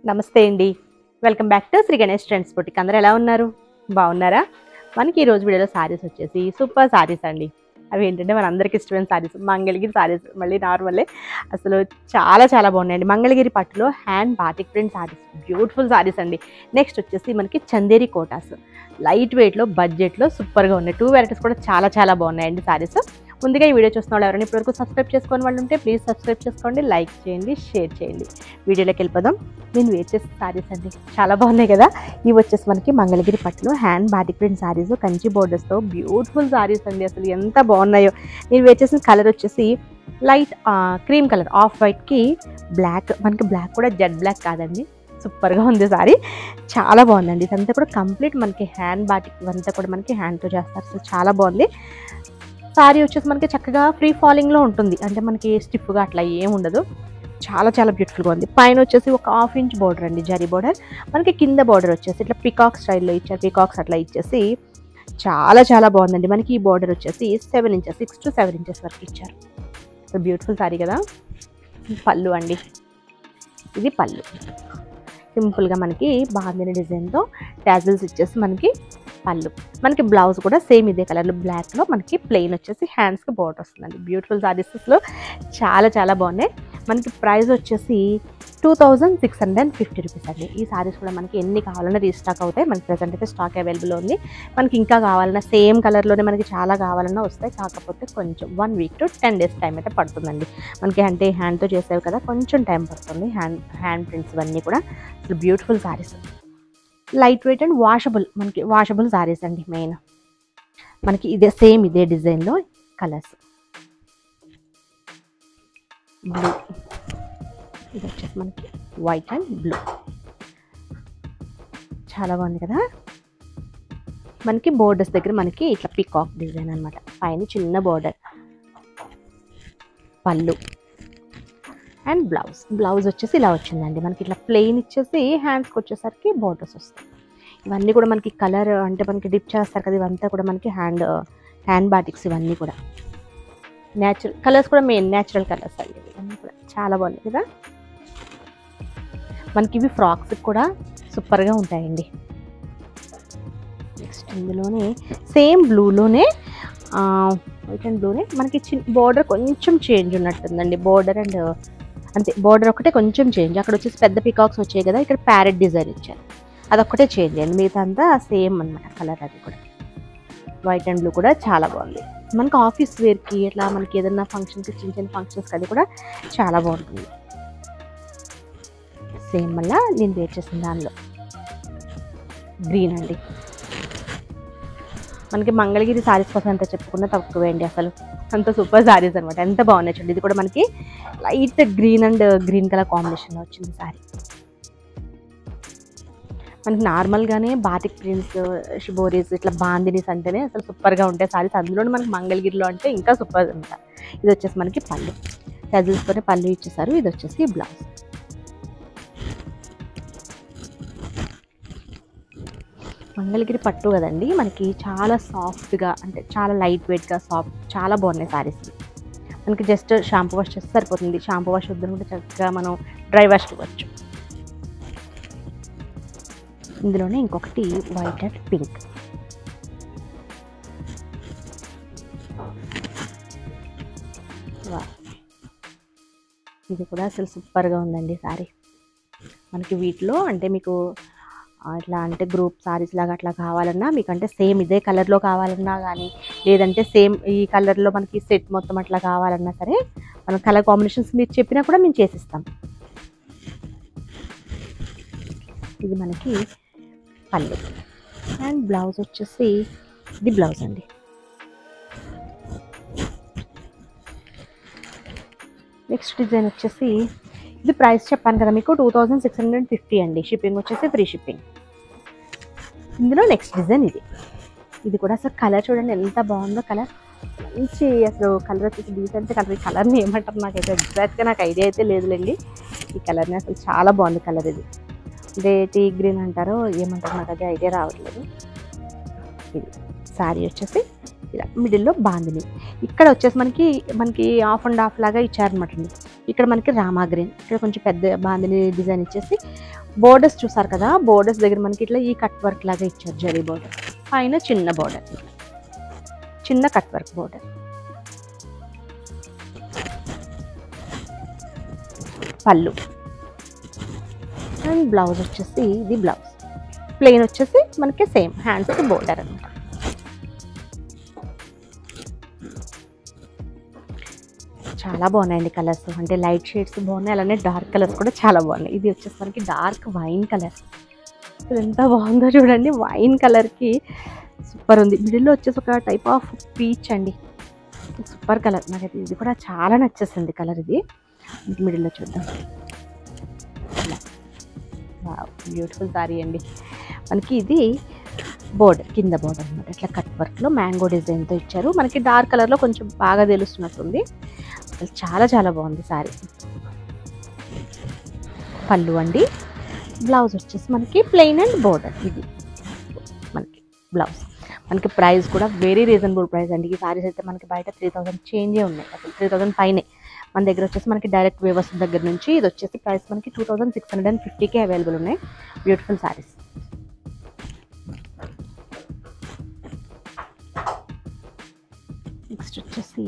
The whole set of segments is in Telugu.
నమస్తే అండి, welcome back to Shri Ganesh trends boutique. అందరూ ఎలా ఉన్నారు? బాగున్నారా? మనకి ఈరోజు వీడియోలో సారీస్ వచ్చేసి సూపర్ సారీస్ అండి. అవి ఏంటంటే మనందరికి ఇష్టమైన సారీస్, మంగళగిరి సారీస్. మళ్ళీ నార్మల్లే, అసలు చాలా చాలా బాగున్నాయండి. మంగళగిరి పట్టులో hand batik print saris, beautiful sarees అండి. నెక్స్ట్ వచ్చేసి మనకి చందేరి కోటాస్, లైట్ వెయిట్లో బడ్జెట్లో సూపర్గా ఉన్నాయి. 2 వెరైటీస్ కూడా చాలా చాలా బాగున్నాయండి సారీస్. ముందుగా ఈ వీడియో చూస్తున్న వాళ్ళు ఎవరైనా ఇప్పటివరకు సబ్స్క్రైబ్ చేసుకొని వాళ్ళు ఉంటే ప్లీజ్ సబ్స్క్రైబ్ చేసుకోండి, లైక్ చేయండి, షేర్ చేయండి. వీడియోలోకి వెళ్ళిపోదాం. నేను వేర్ చేసే సారీస్ అండి చాలా బాగున్నాయి కదా. ఇవి వచ్చేసి మనకి మంగళగిరి పట్టులో hand batik print sarees, Kanchi బోర్డర్స్తో బ్యూటిఫుల్ సారీస్ అండి. అసలు ఎంత బాగున్నాయో. నేను వేర్ చేసిన కలర్ వచ్చేసి లైట్ క్రీమ్ కలర్, ఆఫ్ వైట్కి బ్లాక్. మనకి బ్లాక్ కూడా జెడ్ బ్లాక్ కాదండి, సూపర్గా ఉంది సారీ, చాలా బాగుందండి. ఇదంతా కూడా కంప్లీట్ మనకి హ్యాండ్ బాటిక్ అంతా కూడా మనకి హ్యాండ్తో చేస్తారు. అసలు చాలా బాగుంది. సారీ వచ్చేసి మనకి చక్కగా ఫ్రీ ఫాలింగ్లో ఉంటుంది, అంటే మనకి స్టిఫ్గా అట్లా ఏం ఉండదు. చాలా చాలా బ్యూటిఫుల్గా ఉంది. పైన వచ్చేసి ఒక 1/2 ఇంచ్ బార్డర్ అండి, జరీ బార్డర్. మనకి కింద బార్డర్ వచ్చేసి ఇట్లా పికాక్ స్టైల్లో ఇచ్చారు, పికాక్స్ అట్లా ఇచ్చేసి చాలా చాలా బాగుందండి. మనకి ఈ బార్డర్ వచ్చేసి 7 ఇంచెస్, 6 to 7 ఇంచెస్ వరకు ఇచ్చారు. సో బ్యూటిఫుల్ సారీ కదా. పళ్ళు అండి, ఇది పళ్ళు. సింపుల్గా మనకి బాగుంది డిజైన్తో టాజిల్స్ ఇచ్చేసి మనకి పళ్ళు. మనకి బ్లౌజ్ కూడా సేమ్ ఇదే కలర్లో బ్లాక్లో మనకి ప్లెయిన్ వచ్చేసి హ్యాండ్స్కి బార్డర్ వస్తుందండి. బ్యూటిఫుల్ సారీస్లో చాలా చాలా బాగున్నాయి. మనకి ప్రైస్ వచ్చేసి 2650 రూపీస్ అండి. ఈ సారీస్ కూడా మనకి ఎన్ని కావాలన్నా రీస్టాక్ అవుతాయి. మనకి ప్రెజెంట్ అయితే స్టాక్ అవైలబుల్ ఉంది. మనకి ఇంకా కావాలన్నా సేమ్ కలర్లోనే మనకి చాలా కావాలన్నా వస్తాయి. కాకపోతే కొంచెం 1 week to 10 days టైం అయితే పడుతుందండి. మనకి అంటే హ్యాండ్తో చేసేవి కదా, కొంచెం టైం పడుతుంది. హ్యాండ్ ప్రింట్స్ ఇవన్నీ కూడా అసలు beautiful saris, light weight and washable. మనకి వాషబుల్ సారీస్ అండి. మెయిన్ మనకి ఇదే సేమ్ ఇదే డిజైన్లో కలర్స్, బ్లూ, ఇది వచ్చేసి మనకి వైట్ అండ్ బ్లూ, చాలా బాగుంది కదా. మనకి బోర్డర్స్ దగ్గర మనకి ఇట్లా పికాక్ డిజైన్ అనమాట, పైన చిన్న బోర్డర్. పళ్ళు అండ్ బ్లౌజ్ వచ్చేసి ఇలా వచ్చిందండి. మనకి ఇట్లా ప్లెయిన్ ఇచ్చేసి హ్యాండ్స్కి వచ్చేసరికి బోర్డర్స్ వస్తాయి. ఇవన్నీ కూడా మనకి కలర్ అంటే మనకి డిప్ చేస్తారు కదా, ఇవంతా కూడా మనకి హ్యాండ్ బాటిక్స్. ఇవన్నీ కూడా న్యాచురల్ కలర్స్, కూడా మెయిన్ న్యాచురల్ కలర్స్ అండి. ఇవన్నీ కూడా చాలా బాగున్నాయి కదా. మనకి ఇవి ఫ్రాక్స్ కూడా సూపర్గా ఉంటాయండి. నెక్స్ట్ ఇందులోనే సేమ్ బ్లూలోనే వైట్ అండ్ బ్లూనే మనకి బోర్డర్ కొంచెం చేంజ్ ఉన్నట్టుందండి. బోర్డర్ అండ్ అంతే, బోర్డర్ ఒకటే కొంచెం చేంజ్. అక్కడ వచ్చేసి పెద్ద పికాక్స్ వచ్చాయి కదా, ఇక్కడ ప్యారెట్ డిజైన్ ఇచ్చారు, అదొక్కటే చేంజ్ అయింది. మిగతా అంతా సేమ్ అనమాట కలర్. అది కూడా వైట్ అండ్ బ్లూ కూడా చాలా బాగుంది. మనకి ఆఫీస్ వేర్కి ఇట్లా మనకి ఏదైనా ఫంక్షన్కి, చిన్న చిన్న ఫంక్షన్స్కి అది కూడా చాలా బాగుంటుంది. సేమ్ మళ్ళీ నేను వేర్ చేసిన దానిలో గ్రీన్ అండి. మనకి మంగళగిరి సారీస్ కోసం ఎంత చెప్పుకున్నా తక్కువే అండి, అసలు అంత సూపర్ సారీస్ అనమాట. ఎంత బాగున్నాయి చూడండి. ఇది కూడా మనకి light green and green colour కాంబినేషన్లో వచ్చింది సారీ. మనకి నార్మల్గానే బాటిక్ ప్రింట్స్, షిబోరీస్, ఇట్లా బాందినీస్ అంటేనే అసలు సూపర్గా ఉంటాయి సారీస్. అందులోనే మనకి మంగళగిరిలో అంటే ఇంకా సూపర్ ఉంటాయి. ఇది వచ్చేసి మనకి పళ్ళు, టజిల్స్తోనే పళ్ళు ఇచ్చేసారు. ఇది వచ్చేసి బ్లౌజ్. మంగళగిరి పట్టు కదండి, మనకి చాలా సాఫ్ట్గా, అంటే చాలా లైట్ వెయిట్గా సాఫ్ట్, చాలా బాగున్నాయి సారీస్. మనకి జస్ట్ షాంపూ వాష్ చేస్తే సరిపోతుంది. షాంపూ వాష్ వద్దనుకుంటే చక్కగా మనం డ్రై వాష్ ఇవ్వచ్చు. ఇందులోనే ఇంకొకటి వైట్ అండ్ పింక్. ఇది కూడా అసలు సూపర్గా ఉందండి సారీ. మనకి వీటిలో అంటే మీకు ఇట్లా అంటే గ్రూప్ సారీస్ లాగా అట్లా కావాలన్నా, మీకంటే సేమ్ ఇదే కలర్లో కావాలన్నా కానీ, లేదంటే సేమ్ ఈ కలర్లో మనకి సెట్ మొత్తం అట్లా కావాలన్నా సరే, మన కలర్ కాంబినేషన్స్ మీరు చెప్పినా కూడా మేము చేసిస్తాం. ఇది మనకి పళ్ళు అండ్ బ్లౌజ్ వచ్చేసి ఇది బ్లౌజ్ అండి. నెక్స్ట్ డిజైన్ వచ్చేసి ఇది ప్రైస్ చెప్పాను కదా మీకు, 2650 అండి. షిప్పింగ్ వచ్చేసి ఫ్రీ షిప్పింగ్. ఇందులో నెక్స్ట్ డిజైన్ ఇది కూడా అసలు కలర్ చూడండి ఎంత బాగుందో. కలర్ మంచి, అసలు కలర్ వచ్చేసి డీసెంట్ కలర్. ఈ కలర్ని ఏమంటారు నాకైతే ఎగ్జాక్ట్గా నాకు ఐడియా అయితే లేదులేండి. ఈ కలర్ని అసలు చాలా బాగుంది కలర్. ఇది అంటే టీ గ్రీన్ అంటారో ఏమంటారు, నాకు అది ఐడియా రావట్లేదు. ఇది శారీ వచ్చేసి ఇలా మిడిల్లో బాందిని. ఇక్కడ వచ్చేసి మనకి ఆఫ్ అండ్ ఆఫ్ లాగా ఇచ్చారనమాట అండి. ఇక్కడ మనకి రామా గ్రీన్, ఇక్కడ కొంచెం పెద్ద బాందిని డిజైన్ ఇచ్చేసి బోర్డర్స్ చూసారు కదా, బోర్డర్స్ దగ్గర మనకి ఇట్లా ఈ కట్ వర్క్ లాగా ఇచ్చారు. జరీ బోర్డర్ పైన చిన్న బోర్డర్, చిన్న కట్ వర్క్ బోర్డర్. పళ్ళు అండ్ బ్లౌజ్ వచ్చేసి ఇది బ్లౌజ్ ప్లెయిన్ వచ్చేసి మనకి సేమ్ హ్యాండ్స్కి బోర్డర్ అనమాట. చాలా బాగున్నాయండి కలర్స్, అంటే లైట్ షేడ్స్ బాగున్నాయి, అలానే డార్క్ కలర్స్ కూడా చాలా బాగున్నాయి. ఇది వచ్చేసి మనకి డార్క్ వైన్ కలర్, ఎంత బాగుందో చూడండి. వైన్ కలర్కి సూపర్ ఉంది. మిడిల్లో వచ్చేసి ఒక టైప్ ఆఫ్ పీచ్ అండి, సూపర్ కలర్. నాకైతే ఇది కూడా చాలా నచ్చేసింది కలర్. ఇది మిడిల్లో చూద్దాం. బ్యూటిఫుల్ సారీ అండి. మనకి ఇది బోర్డర్, కింద బోర్డర్ అనమాట, ఇట్లా కట్ వర్క్లో మ్యాంగో డిజైన్తో ఇచ్చారు. మనకి డార్క్ కలర్లో కొంచెం బాగా తెలుస్తున్నట్టుంది. అసలు చాలా చాలా బాగుంది సారీ. పళ్ళు అండి. బ్లౌజ్ వచ్చేసి మనకి ప్లెయిన్ అండ్ బోర్డర్. ఇది మనకి బ్లౌజ్. మనకి ప్రైస్ కూడా వెరీ రీజనబుల్ ప్రైస్ అండి. ఈ సారీస్ అయితే మనకి బయట 3000 చేంజే ఉన్నాయి, అసలు 3000 పైనే. మన దగ్గర వచ్చేసి మనకి డైరెక్ట్ వేవర్స్ దగ్గర నుంచి ఇది వచ్చేసి ప్రైస్ మనకి 2650కే అవైలబుల్ ఉన్నాయి. బ్యూటిఫుల్ సారీస్. నెక్స్ట్ వచ్చేసి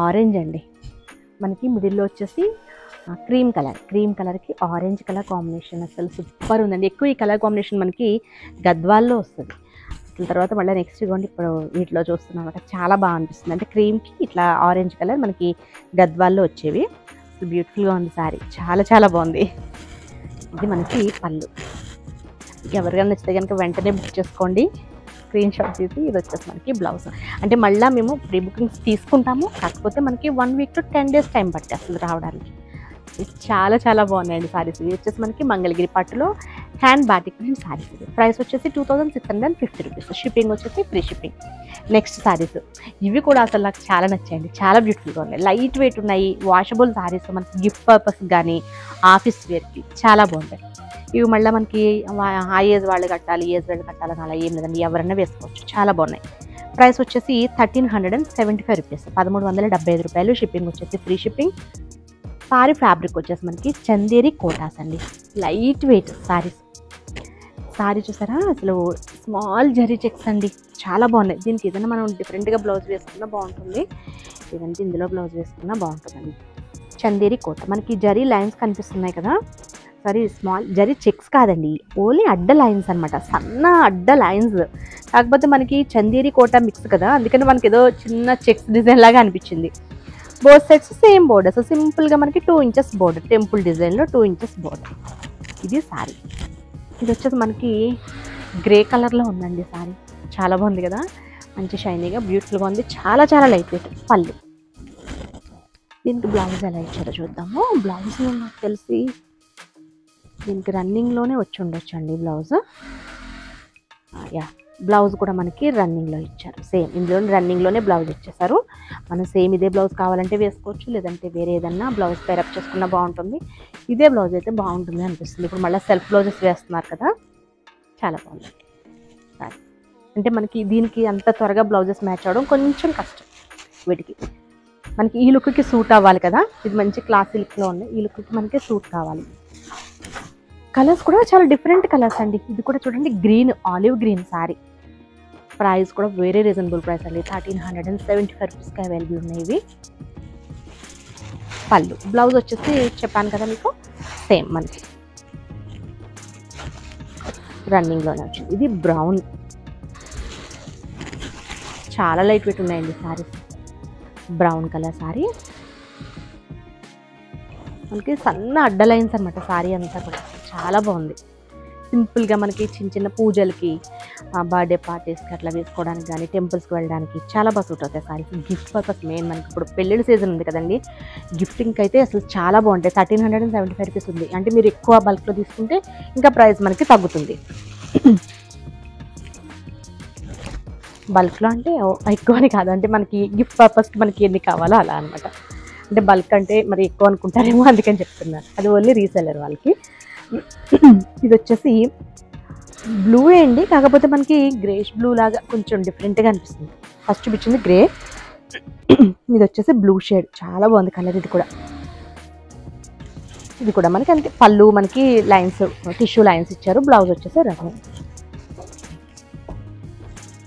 ఆరెంజ్ అండి. మనకి మిడిల్లో వచ్చేసి క్రీమ్ కలర్కి ఆరెంజ్ కలర్ కాంబినేషన్ అసలు సూపర్ ఉందండి. ఎక్కువ ఈ కలర్ కాంబినేషన్ మనకి గద్వాల్లో వస్తుంది. అసలు తర్వాత మళ్ళీ నెక్స్ట్ ఇవ్వండి ఇప్పుడు వీటిలో చూస్తున్నాం అనమాట. చాలా బాగా అనిపిస్తుంది. అంటే క్రీమ్కి ఇట్లా ఆరెంజ్ కలర్ మనకి గద్వాల్లో వచ్చేవి. అసలు బ్యూటిఫుల్గా ఉంది సారీ, చాలా చాలా బాగుంది. ఇది మనకి పళ్ళు. ఎవరికైనా నచ్చితే కనుక వెంటనే బుక్ చేసుకోండి, స్క్రీన్ షాట్ తీసి. ఇది వచ్చేసి మనకి బ్లౌజ్. అంటే మళ్ళీ మేము ప్రీ బుకింగ్స్ తీసుకుంటాము, కాకపోతే మనకి 1 వీక్ to 10 days టైం పట్టేస్తుంది రావడానికి. చాలా చాలా బాగున్నాయండి సారీస్. ఇది వచ్చేసి మనకి మంగళగిరి పట్టులో హ్యాండ్ బాటిక్ ప్రింట్ సారీస్. ఇది ప్రైస్ వచ్చేసి 2650 రూపీస్. షిప్పింగ్ వచ్చేసి ఫ్రీ షిప్పింగ్. నెక్స్ట్ సారీస్ ఇవి కూడా అసలు నాకు చాలా నచ్చాయండి, చాలా బ్యూటిఫుల్గా ఉన్నాయి. లైట్ వెయిట్ ఉన్నాయి, వాషబుల్ సారీస్. మనకి గిఫ్ట్ పర్పస్ కానీ ఆఫీస్ వేర్కి చాలా బాగుంటాయి. ఇవి మళ్ళీ మనకి హై ఏజ్ వాళ్ళు కట్టాలి, ఏజ్ వాళ్ళు కట్టాలని అలా ఏం లేదండి, ఎవరైనా వేసుకోవచ్చు. చాలా బాగున్నాయి. ప్రైస్ వచ్చేసి 1375 రూపీస్, 1375 రూపాయలు. షిప్పింగ్ వచ్చేసి ఫ్రీ షిప్పింగ్. సారీ ఫ్యాబ్రిక్ వచ్చేసి మనకి చందేరి కోటాస్ అండి, లైట్ వెయిట్ సారీస్. సారీ చూసారా, అసలు స్మాల్ జరీ చెక్స్ అండి, చాలా బాగున్నాయి. దీనికి ఏదైనా మనం డిఫరెంట్గా బ్లౌజ్ వేసుకున్నా బాగుంటుంది, లేదంటే ఇందులో బ్లౌజ్ వేసుకున్నా బాగుంటుందండి. చందేరి కోట మనకి జరీ లైన్స్ కనిపిస్తున్నాయి కదా, సారీ స్మాల్ జరీ చెక్స్ కాదండి, ఓన్లీ అడ్డ లైన్స్ అనమాట, సన్న అడ్డ లైన్స్. కాకపోతే మనకి చందేరి కోట మిక్స్ కదా, అందుకని మనకి ఏదో చిన్న చెక్స్ డిజైన్ లాగా అనిపించింది. Both sides same border, so సింపుల్గా మనకి 2 ఇంచెస్ బోర్డర్, టెంపుల్ డిజైన్లో 2 ఇంచెస్ బోర్డర్. ఇది సారీ. ఇది వచ్చేసి మనకి గ్రే కలర్లో ఉందండి సారీ, చాలా బాగుంది కదా, మంచి షైనీగా బ్యూటిఫుల్గా ఉంది, చాలా చాలా లైట్ వెయిట్. పళ్ళు. దీనికి బ్లౌజ్ ఎలా ఇచ్చారో చూద్దాము. బ్లౌజ్ నాకు తెలిసి దీనికి రన్నింగ్లోనే వచ్చి ఉండొచ్చు అండి బ్లౌజ్. యా, బ్లౌజ్ కూడా మనకి రన్నింగ్లో ఇచ్చారు. సేమ్ ఇందులో రన్నింగ్లోనే బ్లౌజ్ ఇచ్చేసారు. మనం సేమ్ ఇదే బ్లౌజ్ కావాలంటే వేసుకోవచ్చు, లేదంటే వేరే ఏదన్నా బ్లౌజ్ పేరప్ చేసుకున్నా బాగుంటుంది. ఇదే బ్లౌజ్ అయితే బాగుంటుంది అనిపిస్తుంది. ఇప్పుడు మళ్ళీ సెల్ఫ్ బ్లౌజెస్ వేస్తున్నారు కదా, చాలా బాగుంది. అంటే మనకి దీనికి అంత త్వరగా బ్లౌజెస్ మ్యాచ్ అవ్వడం కొంచెం కష్టం. వీటికి మనకి ఈ లుక్కి సూట్ అవ్వాలి కదా, ఇది మంచి క్లాసీ లుక్లో ఉన్నాయి, ఈ లుక్కి మనకి సూట్ కావాలి. కలర్స్ కూడా చాలా డిఫరెంట్ కలర్స్ అండి. ఇది కూడా చూడండి, green, olive green sorry. Price కూడా వెరీ రీజనబుల్ ప్రైస్ అండి, 1375 రూపీస్కి అవైలబుల్ ఉన్నాయి ఇవి. పళ్ళు. బ్లౌజ్ వచ్చేసి చెప్పాను కదా మీకు, సేమ్ మనకి రన్నింగ్లోనే వచ్చింది. ఇది బ్రౌన్, చాలా లైట్ వెయిట్ ఉన్నాయండి సారీస్. బ్రౌన్ కలర్ సారీ, మనకి సన్న అడ్డ లైన్స్ అనమాట సారీ అంతా కూడా, చాలా బాగుంది. సింపుల్గా మనకి చిన్న చిన్న పూజలకి, బర్త్డే పార్టీస్కి అట్లా వేసుకోవడానికి కానీ, టెంపుల్స్కి వెళ్ళడానికి చాలా బాగా సూట్ అవుతాయి సారీస్. గిఫ్ట్ పర్పస్ మెయిన్, మనకి ఇప్పుడు పెళ్ళిళ్ళ సీజన్ ఉంది కదండి, గిఫ్టింగ్కి అయితే అసలు చాలా బాగుంటాయి. 1375 రూపీస్ ఉంది, అంటే మీరు ఎక్కువ బల్క్లో తీసుకుంటే ఇంకా ప్రైస్ మనకి తగ్గుతుంది. బల్క్లో అంటే ఎక్కువ అని కాదు, అంటే మనకి గిఫ్ట్ పర్పస్కి మనకి ఎన్ని కావాలో అలా అనమాట. అంటే బల్క్ అంటే మరి ఎక్కువ అనుకుంటారేమో, అందుకని చెప్తున్నారు. అది ఓన్లీ రీసెల్లర్ వాళ్ళకి. ఇది వచ్చేసి బ్లూ అండి, కాకపోతే మనకి గ్రేష్ బ్లూ లాగా కొంచెం డిఫరెంట్గా అనిపిస్తుంది. ఫస్ట్ చూపించింది గ్రే, ఇది వచ్చేసి బ్లూ షేడ్. చాలా బాగుంది కలర్. ఇది కూడా మనకి అంతే. పళ్ళు మనకి లైన్స్, టిష్యూ లైన్స్ ఇచ్చారు. బ్లౌజ్ వచ్చేసి రన్నింగ్.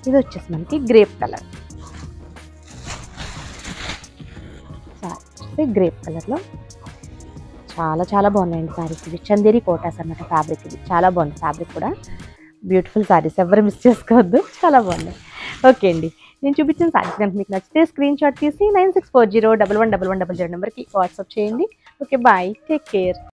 ఇది వచ్చేసి మనకి గ్రేప్ కలర్. గ్రేప్ కలర్లో చాలా చాలా బాగున్నాయండి సారీస్. ఇవి చందేరి కోటాస్ అన్నమాట ఫ్యాబ్రిక్. ఇది చాలా బాగుంది ఫ్యాబ్రిక్ కూడా. బ్యూటిఫుల్ సారీస్, ఎవరు మిస్ చేసుకోవద్దు, చాలా బాగున్నాయి. ఓకే అండి, నేను చూపించిన సారీస్ కనుక మీకు నచ్చితే స్క్రీన్ షాట్ తీసి 9640111100 నెంబర్కి వాట్సాప్ చేయండి. Okay, bye, take care.